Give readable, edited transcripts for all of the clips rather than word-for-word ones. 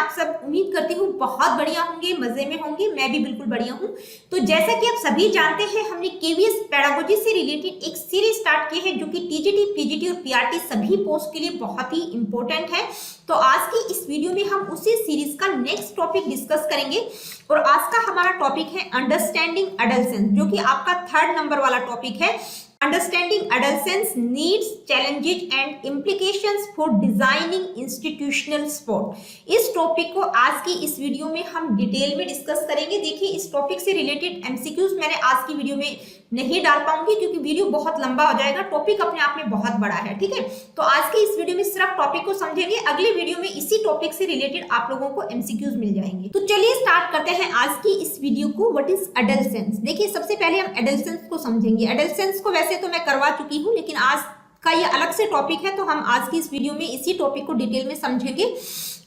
आप सब उम्मीद करती हूँ बहुत बढ़िया होंगे, मजे में होंगे। मैं भी बिल्कुल बढ़िया हूँ। तो जैसा कि आप सभी जानते हैं, हमने केवीएस पेडागोजी से रिलेटेड एक सीरीज स्टार्ट की है जो कि टीजीटी, पीजीटी और पीआरटी सभी पोस्ट के लिए बहुत ही इंपॉर्टेंट है। तो आज की इस वीडियो में हम उसी सीरीज का नेक्स्ट टॉपिक डिस्कस करेंगे और आज का हमारा टॉपिक है अंडरस्टैंडिंग एडोलेसेंस, जो कि आपका 3rd नंबर वाला टॉपिक है। Understanding adolescence needs, challenges and implications for designing institutional support. इस टॉपिक को आज की इस वीडियो में हम डिटेल में डिस्कस करेंगे। देखिए, इस टॉपिक से रिलेटेड एमसीक्यूज मैंने आज की वीडियो में नहीं डाल पाऊंगी क्योंकि वीडियो बहुत लंबा हो जाएगा। टॉपिक अपने आप में बहुत बड़ा है, ठीक है। तो आज के इस वीडियो में सिर्फ टॉपिक को समझेंगे, अगले वीडियो में इसी टॉपिक से रिलेटेड आप लोगों को एमसीक्यूज मिल जाएंगे। तो चलिए स्टार्ट करते हैं आज की इस वीडियो को। What is adolescence? देखिए, सबसे पहले हम एडोलेसेंस को समझेंगे। एडोलेसेंस को वैसे तो मैं करवा चुकी हूँ, लेकिन आज का ये अलग से टॉपिक है, तो हम आज की इस वीडियो में इसी टॉपिक को डिटेल में समझेंगे।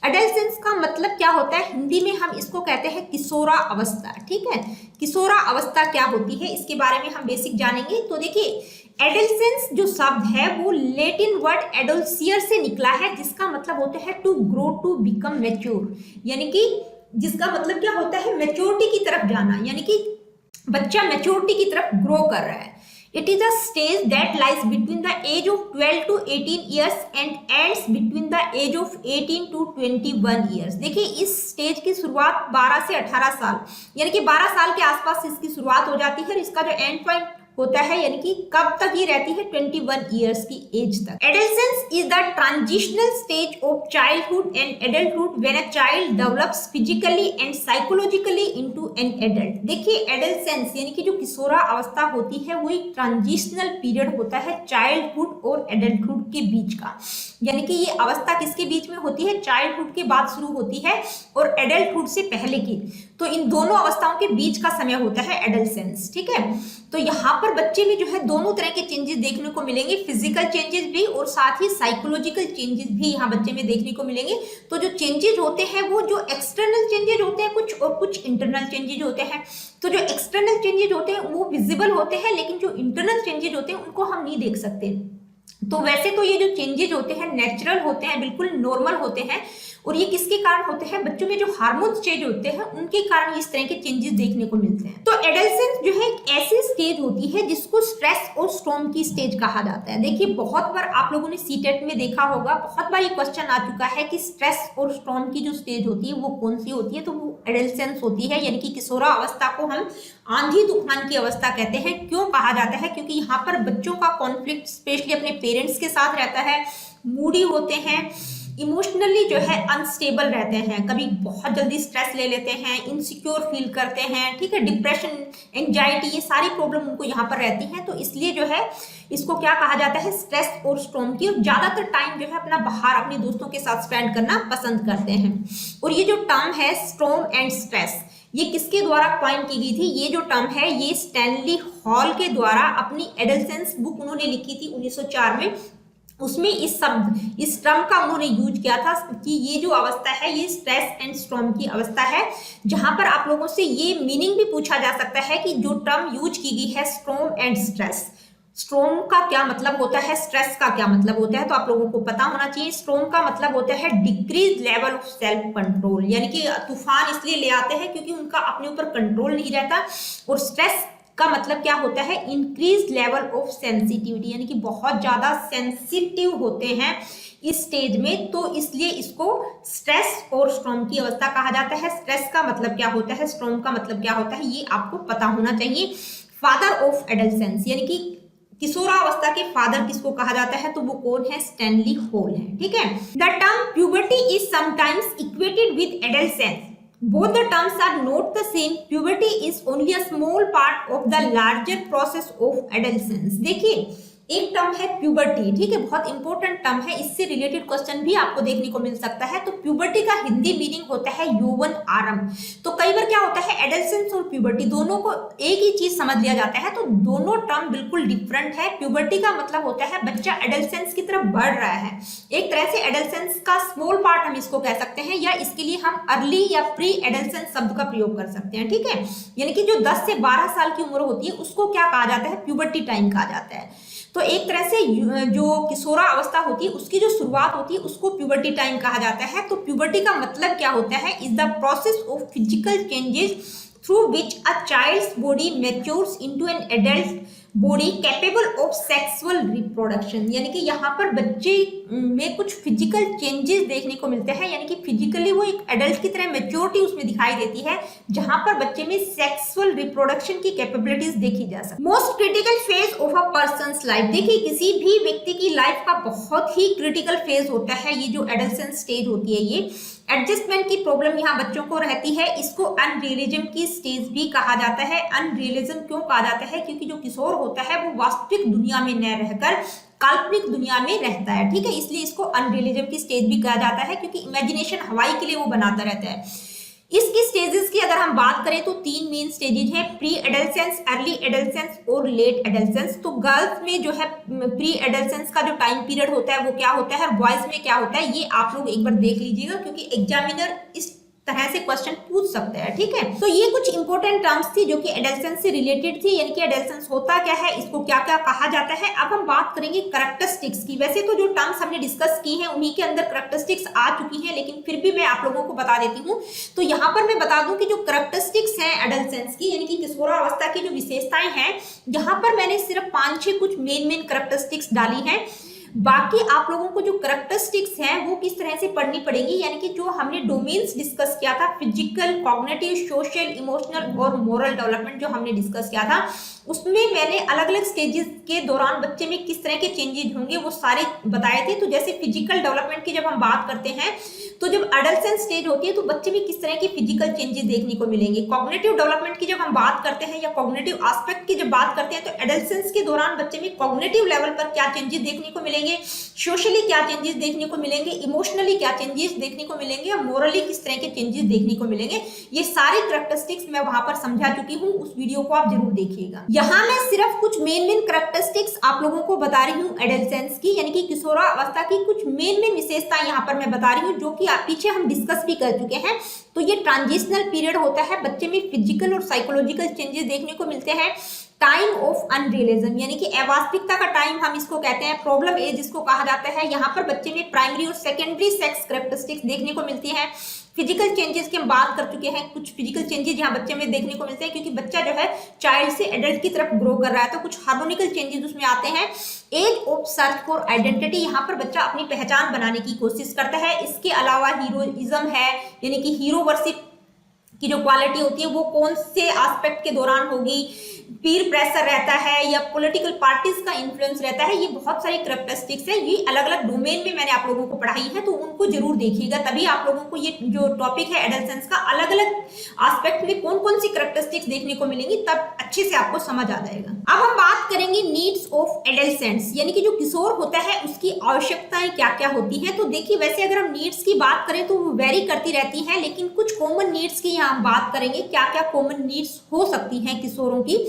एडोलेसेंस का मतलब क्या होता है? हिंदी में हम इसको कहते हैं किशोरा अवस्था, ठीक है। किशोरा अवस्था क्या होती है, इसके बारे में हम बेसिक जानेंगे। तो देखिए, एडोलेसेंस जो शब्द है वो लैटिन वर्ड एडोल्सियर से निकला है, जिसका मतलब होता है to grow, to become mature, यानी कि जिसका मतलब क्या होता है? मैच्योरिटी की तरफ जाना, यानी कि बच्चा मैच्योरिटी की तरफ ग्रो कर रहा है। It is a stage that lies between the age of 12 to 18 years and ends between the age of 18 to 21 years। देखिए, इस स्टेज की शुरुआत 12 से 18 साल, यानी कि 12 साल के आसपास इसकी शुरुआत हो जाती है और इसका जो एंड पॉइंट होता है, यानी कि कब तक ये रहती है? 21 ईयर्स की एज तक। Adolescence is the transitional stage of childhood and adulthood when a child develops physically and psychologically into an adult. देखिए, एडोलेसेंस यानी कि जो किशोरा अवस्था होती है वो एक ट्रांजिशनल पीरियड होता है चाइल्डहुड और एडल्टहुड के बीच का। यानी कि ये अवस्था किसके बीच में होती है? चाइल्डहुड के बाद शुरू होती है और एडल्टहुड से पहले की। तो इन दोनों अवस्थाओं के बीच का समय होता है एडोलेसेंस, ठीक है। तो यहाँ पर बच्चे में जो है दोनों तरह के चेंजेस देखने को मिलेंगे, फिजिकल चेंजेस भी और साथ ही साइकोलॉजिकल चेंजेस भी यहाँ बच्चे में देखने को मिलेंगे। तो जो चेंजेस होते हैं वो जो एक्सटर्नल चेंजेस होते हैं कुछ, और कुछ इंटरनल चेंजेस होते हैं। तो जो एक्सटर्नल चेंजेस होते हैं वो विजिबल होते हैं, लेकिन जो इंटरनल चेंजेस होते हैं उनको हम नहीं देख सकते। तो वैसे तो ये जो चेंजेस होते हैं नेचुरल होते हैं, बिल्कुल नॉर्मल होते हैं, और ये किसके कारण होते हैं? बच्चों में जो हार्मोन्स चेंज होते हैं उनके कारण इस तरह के चेंजेस देखने को मिलते हैं। तो एडोलेसेंस जो है एक ऐसी स्टेज होती है जिसको स्ट्रेस और स्टॉर्म की स्टेज कहा जाता है। देखिए, बहुत बार आप लोगों ने सीटेट में देखा होगा, बहुत बार ये क्वेश्चन आ चुका है कि स्ट्रेस और स्टॉर्म की जो स्टेज होती है वो कौन सी होती है? तो वो एडोलेसेंस होती है, यानी कि किशोरा अवस्था को हम आंधी तूफान की अवस्था कहते हैं। क्यों कहा जाता है? क्योंकि यहाँ पर बच्चों का कॉन्फ्लिक्ट स्पेशली अपने पेरेंट्स के साथ रहता है, मूडी होते हैं, इमोशनली जो है अनस्टेबल रहते हैं, कभी बहुत जल्दी स्ट्रेस ले लेते हैं, इनसिक्योर फील करते हैं, ठीक है, डिप्रेशन, एंजाइटी, ये सारी प्रॉब्लम उनको यहाँ पर रहती हैं। तो इसलिए जो है इसको क्या कहा जाता है? स्ट्रेस और स्टॉर्म की। और ज्यादातर टाइम जो है अपना बाहर अपने दोस्तों के साथ स्पेंड करना पसंद करते हैं। और ये जो टर्म है स्टॉर्म एंड स्ट्रेस, ये किसके द्वारा कॉइन की गई थी? ये जो टर्म है ये स्टैनली हॉल के द्वारा अपनी एडोलेसेंस बुक उन्होंने लिखी थी 1904 में। उसमें इस टर्म का उन्होंने यूज किया था कि ये जो अवस्था है ये स्ट्रेस एंड स्टॉर्म की अवस्था है। जहां पर आप लोगों से ये मीनिंग भी पूछा जा सकता है कि जो टर्म यूज की गई है स्टॉर्म एंड स्ट्रेस, स्टॉर्म का क्या मतलब होता है, स्ट्रेस का क्या मतलब होता है? तो आप लोगों को पता होना चाहिए। स्टॉर्म का मतलब होता है decrease level of self control, यानी कि तूफान इसलिए ले आते हैं क्योंकि उनका अपने ऊपर कंट्रोल नहीं रहता। और स्ट्रेस का मतलब क्या होता है? इंक्रीज लेवल ऑफ सेंसिटिविटी, यानी कि बहुत ज्यादा सेंसिटिव होते हैं इस स्टेज में। तो इसलिए इसको स्ट्रेस और स्टॉर्म की अवस्था कहा जाता है। स्ट्रेस का मतलब क्या होता है, स्टॉर्म का मतलब क्या होता है, ये आपको पता होना चाहिए। फादर ऑफ एडोलेसेंस, यानी कि किशोरा अवस्था के फादर किसको कहा जाता है? तो वो कौन है? स्टैनली हॉल है, ठीक है। The term puberty is sometimes equated with adolescence. Both the terms are not the same. Puberty is only a small part of the larger process of adolescence। देखिए, एक टर्म है प्यूबर्टी, ठीक है, बहुत important term है, इससे related question भी आपको देखने को मिल सकता है। तो प्यूबर्टी का हिंदी मीनिंग होता है यौवन आरंभ। तो कई बार क्या होता है, एडोलेसेंस और प्यूबर्टी दोनों को एक ही चीज समझ लिया जाता है, तो दोनों टर्म बिल्कुल डिफरेंट है। प्यूबर्टी का मतलब होता है बच्चा एडोलेसेंस की तरफ बढ़ रहा है, एक तरह से एडोलेसेंस का स्मॉल पार्ट हम इसको कह सकते हैं, या इसके लिए हम अर्ली या प्री एडोलेसेंस शब्द का प्रयोग कर सकते हैं, ठीक है। यानी कि जो 10 से 12 साल की उम्र होती है उसको क्या कहा जाता है? प्यूबर्टी टाइम कहा जाता है। तो एक तरह से जो किशोरा अवस्था होती है उसकी जो शुरुआत होती है उसको प्यूबर्टी टाइम कहा जाता है। तो प्यूबर्टी का मतलब क्या होता है, is the process of physical changes through which a child's body matures into an adult body capable of sexual reproduction। यानी कि यहाँ पर बच्चे में कुछ फिजिकल चेंजेस देखने को मिलते हैं, यानी कि फिजिकली वो एक एडल्ट की तरह मेच्योरिटी उसमें दिखाई देती है, जहां पर बच्चे में सेक्सुअल रिप्रोडक्शन की कैपेबिलिटीज देखी जा सकती है। Most critical phase of a persons life, देखिए किसी भी व्यक्ति की लाइफ का बहुत ही क्रिटिकल फेज होता है ये जो एडोलेसेंस स्टेज होती है। ये एडजस्टमेंट की प्रॉब्लम यहाँ बच्चों को रहती है, इसको अनरियलिज्म की स्टेज भी कहा जाता है। अनरियलिज्म क्यों कहा जाता है, क्योंकि जो किशोर होता है वो वास्तविक दुनिया में न रहकर काल्पनिक दुनिया में रहता है, ठीक है, इसलिए इसको अनरियलिज्म की स्टेज भी कहा जाता है, क्योंकि इमेजिनेशन हवाई के लिए वो बनाता रहता है। इसकी स्टेजेस की अगर हम बात करें तो 3 मेन स्टेजेस हैं, प्री एडोलेसेंस, अर्ली एडोलेसेंस और लेट एडोलेसेंस। तो गर्ल्स में जो है प्री एडोलेसेंस का जो टाइम पीरियड होता है वो क्या होता है और बॉयज में क्या होता है, ये आप लोग एक बार देख लीजिएगा, क्योंकि एग्जामिनर इस तरह से क्वेश्चन पूछ सकते हैं, ठीक है। तो ये कुछ इंपॉर्टेंट टर्म्स थी जो कि एडोलेसेंस से रिलेटेड थी, यानी कि एडोलेसेंस होता क्या है, इसको क्या क्या कहा जाता है। अब हम बात करेंगे कैरेक्टरिस्टिक्स की। वैसे तो जो टर्म्स हमने डिस्कस की हैं उन्हीं के अंदर कैरेक्टरिस्टिक्स आ चुकी हैं, लेकिन फिर भी मैं आप लोगों को बता देती हूँ। तो यहाँ पर मैं बता दूं कि जो कैरेक्टरिस्टिक्स हैं एडोलेसेंस की, यानी कि किशोरावस्था की जो विशेषताएं हैं, यहाँ पर मैंने सिर्फ 5-6 कुछ मेन कैरेक्टरिस्टिक्स डाली हैं। बाकी आप लोगों को जो कैरेक्टरिस्टिक्स हैं वो किस तरह से पढ़नी पड़ेगी, यानी कि जो हमने डोमेन्स डिस्कस किया था, फिजिकल, कॉग्निटिव, सोशल, इमोशनल और मोरल डेवलपमेंट जो हमने डिस्कस किया था, उसमें मैंने अलग अलग स्टेजेस के दौरान बच्चे में किस तरह के चेंजेस होंगे वो सारे बताए थे। तो जैसे फिजिकल डेवलपमेंट की जब हम बात करते हैं तो जब एडोलेसेंस स्टेज होती है तो बच्चे में किस तरह की फिजिकल चेंजेस देखने को मिलेंगे। कॉग्निटिव डेवलपमेंट की जब हम बात करते हैं या कॉग्निटिव एस्पेक्ट की जब बात करते हैं तो एडोलेसेंस के दौरान बच्चे में कॉग्निटिव लेवल पर क्या चेंजेस देखने को मिलेंगे, सोशली क्या चेंजेस देखने को मिलेंगे, इमोशनली क्या चेंजेस देखने को मिलेंगे और मोरली किस तरह के चेंजेस देखने को मिलेंगे। ये सारे कैरेक्टरिस्टिक्स मैं वहां पर समझा चुकी हूँ, उस वीडियो को आप जरूर देखिएगा। यहाँ मैं सिर्फ कुछ मेन कैरेक्टरिस्टिक्स आप लोगों को बता रही हूँ एडोलेसेंस की, यानी कि किशोरावस्था की कुछ मेन विशेषताएं यहाँ पर मैं बता रही हूँ, जो कि पीछे हम डिस्कस भी कर चुके हैं। तो ये ट्रांजिशनल पीरियड होता है, बच्चे में फिजिकल और साइकोलॉजिकल चेंजेस देखने को मिलते हैं। टाइम ऑफ अनरियलिज्म, यानी कि अवास्तविकता का टाइम हम इसको कहते हैं। प्रॉब्लम एज इसको कहा जाता है। यहाँ पर बच्चे में प्राइमरी और सेकेंडरी सेक्स कैरेक्टरिस्टिक्स देखने को मिलती है। फिजिकल चेंजेस की हम बात कर चुके हैं, कुछ फिजिकल चेंजेस यहाँ बच्चे में देखने को मिलते हैं, क्योंकि बच्चा जो है चाइल्ड से एडल्ट की तरफ ग्रो कर रहा है, तो कुछ हार्मोनिकल चेंजेस उसमें आते हैं। Age of search for identity, यहाँ पर बच्चा अपनी पहचान बनाने की कोशिश करता है। इसके अलावा हीरोइज्म है, यानी कि हीरो वर्शिप की जो क्वालिटी होती है वो कौन से एस्पेक्ट के दौरान होगी। पीर प्रेशर रहता है या पॉलिटिकल पार्टीज का इन्फ्लुएंस रहता है। ये बहुत सारी कैरेक्टरिस्टिक्स है, ये अलग अलग डोमेन में मैंने आप लोगों को पढ़ाई है, तो उनको जरूर देखिएगा, तभी आप लोगों को ये जो टॉपिक है एडोलेसेंस का अलग अलग एस्पेक्ट में कौन कौन सी कैरेक्टरिस्टिक्स देखने को मिलेंगी तब अच्छे से आपको समझ आ जाएगा। अब हम बात करेंगे नीड्स ऑफ एडोलेसेंट्स, यानी कि जो किशोर होता है उसकी आवश्यकताएं क्या क्या होती है। तो देखिए वैसे अगर हम नीड्स की बात करें तो वो वेरी करती रहती है, लेकिन कुछ कॉमन नीड्स की यहाँ हम बात करेंगे, क्या क्या कॉमन नीड्स हो सकती हैं किशोरों की।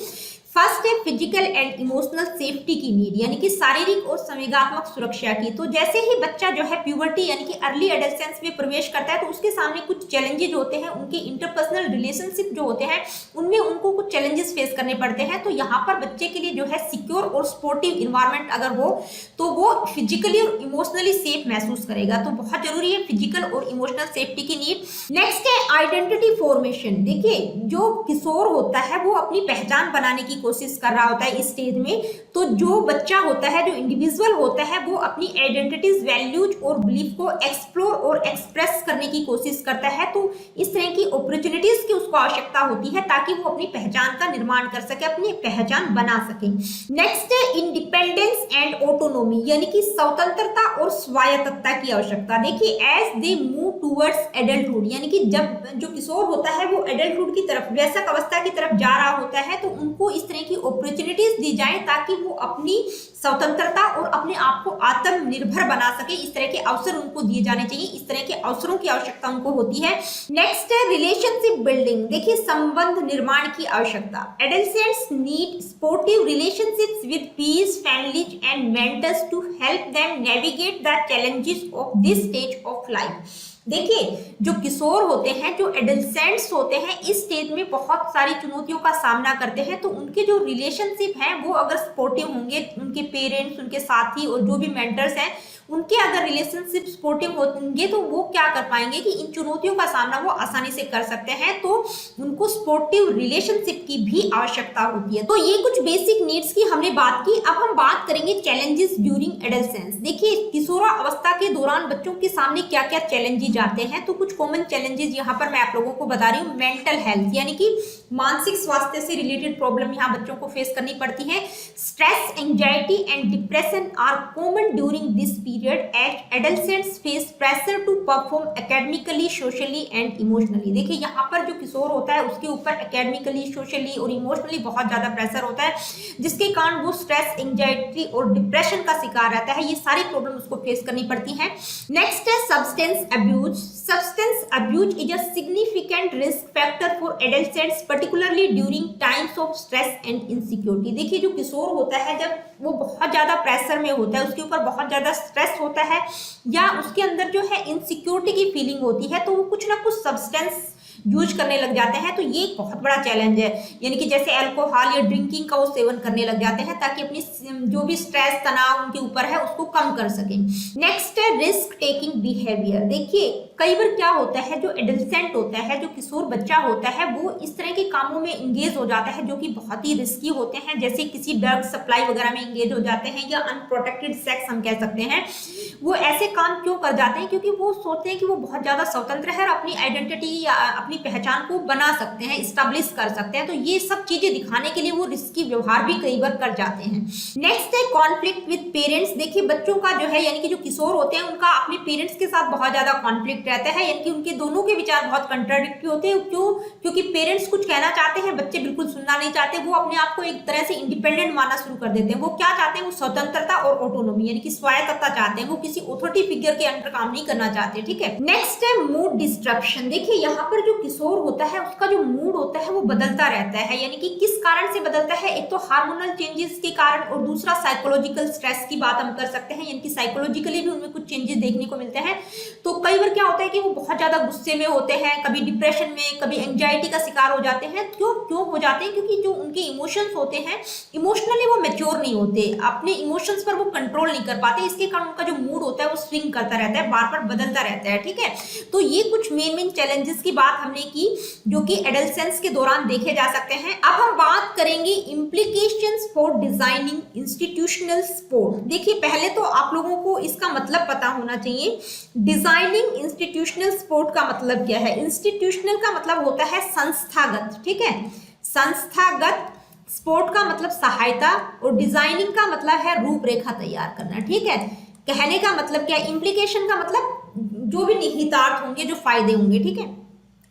फर्स्ट है फिजिकल एंड इमोशनल सेफ्टी की नीड, यानी कि शारीरिक और संवेगात्मक सुरक्षा की। तो जैसे ही बच्चा जो है प्यूबर्टी यानी कि अर्ली एडोलेसेंस में प्रवेश करता है तो उसके सामने कुछ चैलेंजेस होते हैं, उनके इंटरपर्सनल रिलेशनशिप जो होते हैं उनमें उनको कुछ चैलेंजेस फेस करने पड़ते हैं। तो यहाँ पर बच्चे के लिए जो है सिक्योर और सपोर्टिव इन्वायरमेंट अगर हो तो वो फिजिकली और इमोशनली सेफ महसूस करेगा। तो बहुत जरूरी है फिजिकल और इमोशनल सेफ्टी की नीड। नेक्स्ट है आइडेंटिटी फॉर्मेशन। देखिए जो किशोर होता है वो अपनी पहचान बनाने की कोशिश कर रहा होता है इस स्टेज में। तो जो बच्चा होता है, जो इंडिविजुअल होता है, वो अपनी आइडेंटिटीज, वैल्यूज और बिलीफ को एक्सप्लोर और एक्सप्रेस करने की कोशिश करता है। तो इस तरह की अपॉर्चुनिटीज की उसको आवश्यकता होती है ताकि वो अपनी पहचान का निर्माण कर सके, अपनी पहचान बना सके। नेक्स्ट है इंडिपेंडेंस एंड ऑटोनोमी, यानी कि स्वतंत्रता और स्वायत्तता की आवश्यकता। देखिए as they move towards adulthood, यानी कि जब जो किशोर होता है वो एडल्टहुड की तरफ, वयस्क अवस्था की तरफ जा रहा होता है, तो उनको इस तरह की अपॉर्चुनिटीज दी जाए ताकि वो अपनी स्वतंत्रता और अपने आप को आत्मनिर्भर बना सके। इस तरह के अवसर उनको दिए जाने चाहिए, इस तरह के अवसरों की आवश्यकता उनको होती है। नेक्स्ट है रिलेशनशिप बिल्डिंग। देखिए संबंध निर्माण की आवश्यकता। Adolescents need supportive relationships with peers, families and mentors to help them navigate the challenges of this stage of life. देखिए जो किशोर होते हैं, जो एडolescents होते हैं, इस स्टेज में बहुत सारी चुनौतियों का सामना करते हैं। तो उनके जो रिलेशनशिप हैं वो अगर सपोर्टिव होंगे, उनके पेरेंट्स, उनके साथी और जो भी मेंटर्स हैं उनके अगर रिलेशनशिप सपोर्टिव होंगे तो वो क्या कर पाएंगे कि इन चुनौतियों का सामना वो आसानी से कर सकते हैं। तो उनको सपोर्टिव रिलेशनशिप की भी आवश्यकता होती है। तो ये कुछ बेसिक नीड्स की हमने बात की। अब हम बात करेंगे चैलेंजेस ड्यूरिंग एडolescence। देखिए किशोरावस्था के दौरान बच्चों के सामने क्या क्या चैलेंजेस आते हैं। तो कुछ कॉमन चैलेंजेस यहाँ पर मैं आप लोगों को बता रही हूँ। मेंटल हेल्थ यानी कि मानसिक स्वास्थ्य से रिलेटेड प्रॉब्लम यहाँ बच्चों को फेस करनी पड़ती है। Stress, anxiety and depression are common during this period as adolescents face pressure to perform academically, socially and emotionally. देखिए यहाँ पर जो किशोर होता है उसके ऊपर एकेडमिकली, सोशली और इमोशनली बहुत ज्यादा प्रेशर होता है, जिसके कारण वो स्ट्रेस, एंजाइटी और डिप्रेशन का शिकार रहता है। ये सारी प्रॉब्लम उसको फेस करनी पड़ती है। नेक्स्ट है substance abuse. Substance abuse is a significant risk factor for adolescents particularly during times of stress and insecurity। देखिए जो किशोर होता है जब वो बहुत ज्यादा प्रेशर में होता है, उसके ऊपर बहुत ज्यादा स्ट्रेस होता है या उसके अंदर जो है इनसिक्योरिटी की फीलिंग होती है, तो वो कुछ ना कुछ सब्सटेंस यूज करने लग जाते हैं। तो ये एक बहुत बड़ा चैलेंज है, यानी कि जैसे अल्कोहल या ड्रिंकिंग का वो सेवन करने लग जाते हैं ताकि अपनी जो भी स्ट्रेस, तनाव उनके ऊपर है उसको कम कर सकें। नेक्स्ट है रिस्क टेकिंग बिहेवियर। देखिए कई बार क्या होता है, जो एडolescent होता है, जो किशोर बच्चा होता है, वो इस तरह के कामों में इंगेज हो जाता है जो कि बहुत ही रिस्की होते हैं, जैसे किसी ड्रग सप्लाई वगैरह में इंगेज हो जाते हैं या अनप्रोटेक्टेड सेक्स हम कह सकते हैं। वो ऐसे काम क्यों कर जाते हैं, क्योंकि वो सोचते हैं कि वो बहुत ज्यादा स्वतंत्र है और अपनी आइडेंटिटी या अपनी पहचान को बना सकते हैं, स्टैब्लिश कर सकते हैं। तो ये सब चीजें दिखाने के लिए वो रिस्की व्यवहार भी कई बार कर जाते हैं। नेक्स्ट है कॉन्फ्लिक्ट विद पेरेंट्स। देखिए बच्चों का जो है यानी कि जो किशोर होते हैं उनका अपने पेरेंट्स के साथ बहुत ज्यादा कॉन्फ्लिक्ट रहता है, यानी कि उनके दोनों के विचार बहुत कंट्राडिक्टरी होते हैं। क्यों? क्योंकि पेरेंट्स कुछ कहना चाहते हैं, बच्चे बिल्कुल सुनना नहीं चाहते। वो अपने आप को एक तरह से इंडिपेंडेंट मानना शुरू कर देते हैं। वो क्या चाहते हैं, वो स्वतंत्रता और ऑटोनोमी यानी कि स्वायत्तता चाहते हैं। वो किसी अथॉरिटी फिगर के अंडर काम नहीं करना चाहते। ठीक है। नेक्स्ट है मूड डिस्ट्रप्शन। देखिए यहाँ पर जो किशोर होता है उसका जो मूड होता है वो बदलता रहता है, यानी कि किस कारण से बदलता है, एक तो हार्मोनल चेंजेस के कारण और दूसरा साइकोलॉजिकल स्ट्रेस की बात हम कर सकते हैं, यानी कि साइकोलॉजिकली भी उनमें कुछ चेंजेस देखने को मिलते हैं। तो कई बार क्या होता है कि वो बहुत ज्यादा गुस्से में होते हैं, कभी डिप्रेशन में, कभी एंजाइटी का शिकार हो जाते हैं। क्यों हो जाते हैं? क्योंकि जो उनके इमोशंस होते हैं, इमोशनली वो मैच्योर नहीं होते, अपने इमोशंस पर वो कंट्रोल नहीं कर पाते। इसके कारण उनका जो मूड होता है वो स्विंग करता रहता है, बार बार बदलता रहता है। ठीक है। तो ये कुछ मेन चैलेंजेस की बात हमने की जो कि एडolescence के दौरान देखे जा सकते हैं। अब हम बात करेंगे implications for designing institutional sport. देखिए पहले तो आप लोगों को इसका मतलब पता होना चाहिए। डिजाइनिंग इंस्टीट्यूशनल स्पोर्ट का मतलब क्या है? इंस्टीट्यूशनल का मतलब होता है संस्थागत। ठीक है। संस्थागत, स्पोर्ट का मतलब सहायता और डिजाइनिंग का मतलब है रूपरेखा तैयार करना। ठीक है। कहने का मतलब क्या है? इम्प्लीकेशन का मतलब जो भी निहितार्थ होंगे, जो फायदे होंगे। ठीक है।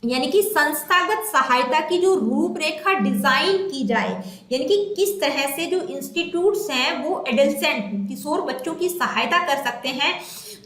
यानी कि संस्थागत सहायता की जो रूपरेखा डिजाइन की जाए, यानी कि किस तरह से जो इंस्टीट्यूट्स हैं वो एडolescent किशोर बच्चों की सहायता कर सकते हैं।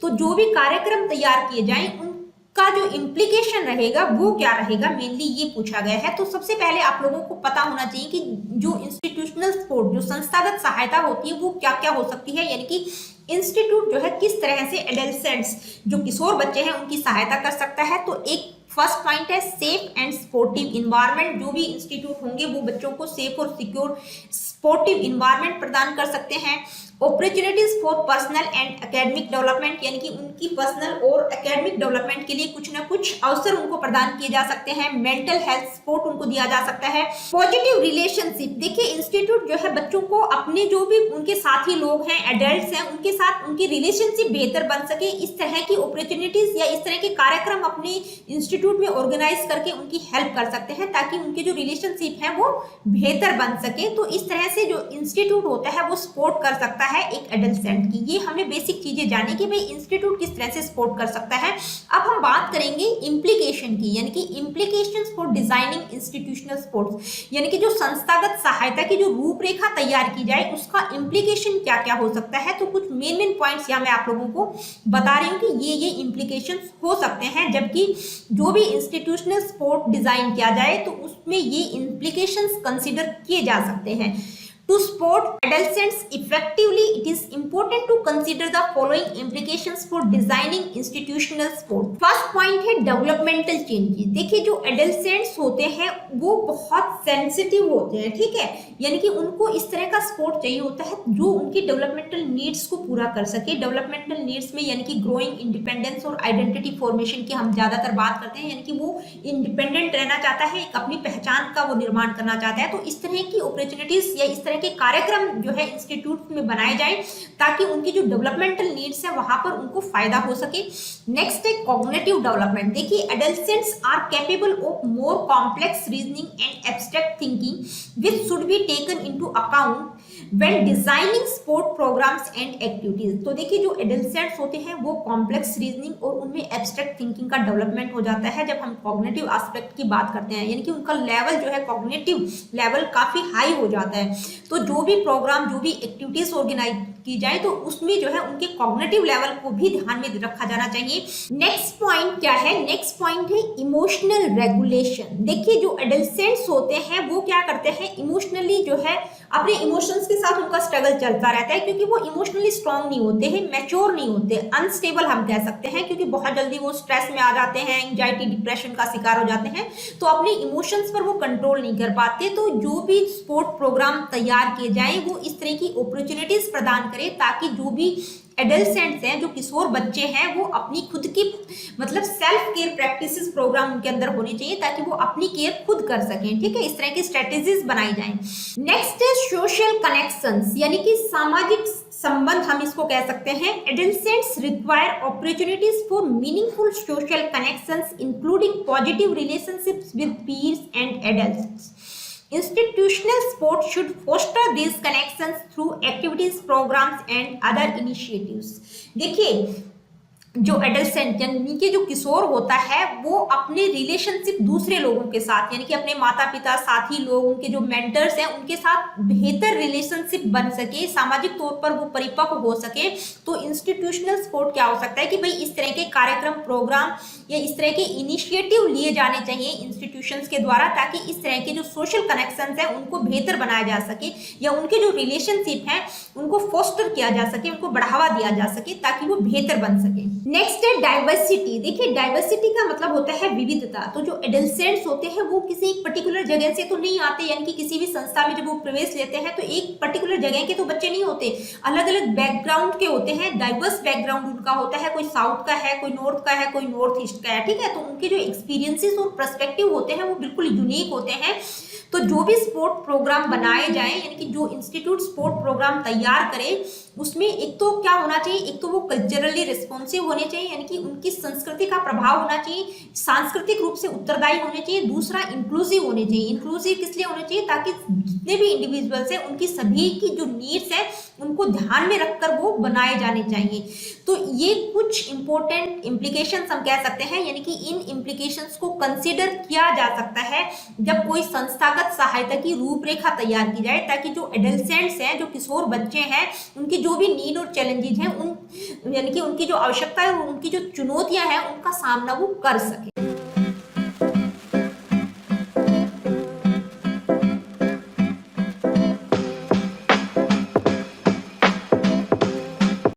तो जो भी कार्यक्रम तैयार किए जाएं उनका जो इम्प्लीकेशन रहेगा वो क्या रहेगा, मेनली ये पूछा गया है। तो सबसे पहले आप लोगों को पता होना चाहिए कि जो इंस्टीट्यूशनल सपोर्ट, जो संस्थागत सहायता होती है वो क्या क्या हो सकती है, यानी कि इंस्टीट्यूट जो है किस तरह से एडolescents जो किशोर बच्चे हैं उनकी सहायता कर सकता है। तो एक फर्स्ट पॉइंट है सेफ एंड स्पोर्टिव इन्वायरमेंट। जो भी इंस्टीट्यूट होंगे वो बच्चों को सेफ और सिक्योर स्पोर्टिव इन्वायरमेंट प्रदान कर सकते हैं। Opportunities for personal and academic development, यानी कि उनकी पर्सनल और एकेडमिक डेवलपमेंट के लिए कुछ ना कुछ अवसर उनको प्रदान किए जा सकते हैं। मेंटल हेल्थ सपोर्ट उनको दिया जा सकता है। पॉजिटिव रिलेशनशिप, देखिए इंस्टीट्यूट जो है बच्चों को अपने जो भी उनके साथी लोग हैं, एडल्ट्स हैं, उनके साथ उनकी रिलेशनशिप बेहतर बन सके, इस तरह की अपॉर्चुनिटीज या इस तरह के कार्यक्रम अपने इंस्टीट्यूट में ऑर्गेनाइज करके उनकी हेल्प कर सकते हैं ताकि उनके जो रिलेशनशिप है वो बेहतर बन सके। तो इस तरह से जो इंस्टीट्यूट होता है वो सपोर्ट कर सकता है एक एडolescent की। ये हमें बेसिक चीजें जानी कि भाई इंस्टीट्यूट किस तरह से सपोर्ट कर सकता है। अब हम बात करेंगे इम्प्लीकेशन की, यानी कि implications for designing institutional sports, यानी कि जो संस्थागत सहायता की जो रूपरेखा तैयार की जाए उसका इम्प्लीकेशन क्या क्या हो सकता है। तो कुछ मेन पॉइंट्स यहाँ मैं आप लोगों को बता रही हूँ कि ये इम्प्लीकेशंस हो सकते हैं। जबकि जो भी इंस्टीट्यूशनल स्पोर्ट डिजाइन किया जाए तो उसमें ये इम्प्लीकेशंस कंसिडर किए जा सकते हैं। To support adolescents effectively, it is important to consider the following implications for designing institutional sport. First point है developmental changes. देखिए जो adolescents होते हैं वो बहुत sensitive होते हैं, ठीक है, यानी कि उनको इस तरह का स्पोर्ट चाहिए होता है जो उनकी डेवलपमेंटल नीड्स को पूरा कर सके। डेवलपमेंटल नीड्स में यानी कि ग्रोइंग इंडिपेंडेंस और आइडेंटिटी फॉर्मेशन की हम ज्यादातर बात करते हैं, यानी कि वो इंडिपेंडेंट रहना चाहता है, एक अपनी पहचान का वो निर्माण करना चाहता है। तो इस तरह की अपॉर्चुनिटीज या इस तरह के कार्यक्रम जो है इंस्टीट्यूट में बनाए जाए ताकि उनकी जो डेवलपमेंटल नीड्स है वहां पर उनको फायदा हो सके। नेक्स्ट है कॉग्निटिव डेवलपमेंट। देखिए adolescents are capable of more complex reasoning and abstract thinking which should be taken into account when designing sport programs and activities. तो देखिए जो एडोलसेंट्स होते हैं वो कॉम्प्लेक्स रीजनिंग और उनमें एब्स्ट्रैक्ट थिंकिंग का डेवलपमेंट हो जाता है जब हम कॉग्निटिव एस्पेक्ट की बात करते हैं, यानी कि उनका लेवल जो है कॉग्निटिव लेवल काफी हाई हो जाता है। तो जो भी प्रोग्राम जो भी एक्टिविटीज ऑर्गेनाइज की जाए तो उसमें जो है उनके कॉग्निटिव लेवल को भी ध्यान में रखा जाना चाहिए। नेक्स्ट पॉइंट क्या है? नेक्स्ट पॉइंट है इमोशनल रेगुलेशन। देखिए जो एडोलसेंट्स होते हैं वो क्या करते हैं, इमोशनली जो है अपने इमोशंस के साथ उनका स्ट्रगल चलता रहता है क्योंकि वो इमोशनली स्ट्रांग नहीं होते हैं, मैच्योर नहीं होते, अनस्टेबल हम कह सकते हैं, क्योंकि बहुत जल्दी वो स्ट्रेस में आ जाते हैं, एंजाइटी डिप्रेशन का शिकार हो जाते हैं, तो अपने इमोशंस पर वो कंट्रोल नहीं कर पाते। तो जो भी स्पोर्ट प्रोग्राम तैयार किए जाए वो इस तरह की अपॉर्चुनिटीज प्रदान करें ताकि जो भी एडोलसेंट्स हैं, जो किशोर बच्चे हैं, वो अपनी खुद की मतलब सेल्फ केयर प्रैक्टिसेस प्रोग्राम उनके अंदर होने चाहिए ताकि वो अपनी केयर खुद कर सकें, ठीक है, इस तरह की स्ट्रेटेजीज बनाई जाएं। नेक्स्ट है सोशल कनेक्शंस, यानी कि सामाजिक संबंध हम इसको कह सकते हैं। Adolescents require opportunities for meaningful social connections including positive relationships with peers and adults. Institutional sport should foster these connections through activities, programs and other initiatives. देखिए जो एडोलसेंट यानी कि जो किशोर होता है वो अपने रिलेशनशिप दूसरे लोगों के साथ, यानी कि अपने माता पिता, साथी लोग, उनके जो मेंटर्स हैं उनके साथ बेहतर रिलेशनशिप बन सके, सामाजिक तौर पर वो परिपक्व हो सके। तो इंस्टीट्यूशनल सपोर्ट क्या हो सकता है कि भाई इस तरह के कार्यक्रम, प्रोग्राम या इस तरह के इनिशिएटिव लिए जाने चाहिए इंस्टीट्यूशंस के द्वारा ताकि इस तरह के जो सोशल कनेक्शंस हैं उनको बेहतर बनाया जा सके या उनके जो रिलेशनशिप हैं उनको फोस्टर किया जा सके, उनको बढ़ावा दिया जा सके ताकि वो बेहतर बन सके। नेक्स्ट है डाइवर्सिटी। देखिए डाइवर्सिटी का मतलब होता है विविधता। तो जो एडोलसेंट्स होते हैं वो किसी एक पर्टिकुलर जगह से तो नहीं आते, यानी कि किसी भी संस्था में जब वो प्रवेश लेते हैं तो एक पर्टिकुलर जगह के तो बच्चे नहीं होते, अलग अलग बैकग्राउंड के होते हैं, डाइवर्स बैकग्राउंड उनका होता है, कोई साउथ का है, कोई नॉर्थ का है, कोई नॉर्थ ईस्ट का है, ठीक है। तो उनके जो एक्सपीरियंसेस और पर्सपेक्टिव होते हैं वो बिल्कुल यूनिक होते हैं। तो जो भी स्पोर्ट प्रोग्राम बनाए जाए, यानी कि जो इंस्टीट्यूट स्पोर्ट प्रोग्राम तैयार करे उसमें एक तो क्या होना चाहिए, एक तो वो कल्चरली रिस्पॉन्सिव होने चाहिए, यानी कि उनकी संस्कृति का प्रभाव होना चाहिए, सांस्कृतिक रूप से उत्तरदायी होने चाहिए। दूसरा इंक्लूसिव होने चाहिए। इंक्लूसिव किस लिए होने चाहिए, ताकि जितने भी इंडिविजुअल्स हैं उनकी सभी की जो नीड्स है उनको ध्यान में रखकर वो बनाए जाने चाहिए। तो ये कुछ इंपॉर्टेंट इम्प्लीकेशंस हम कह सकते हैं, यानी कि इन इम्प्लीकेशंस को कंसीडर किया जा सकता है जब कोई संस्थागत सहायता की रूपरेखा तैयार की जाए ताकि जो एडोलसेंट्स हैं, जो किशोर बच्चे हैं, उनकी जो भी नीड और चैलेंजेस हैं उन यानी कि उनकी जो आवश्यकता है और उनकी जो चुनौतियां हैं उनका सामना वो कर सके।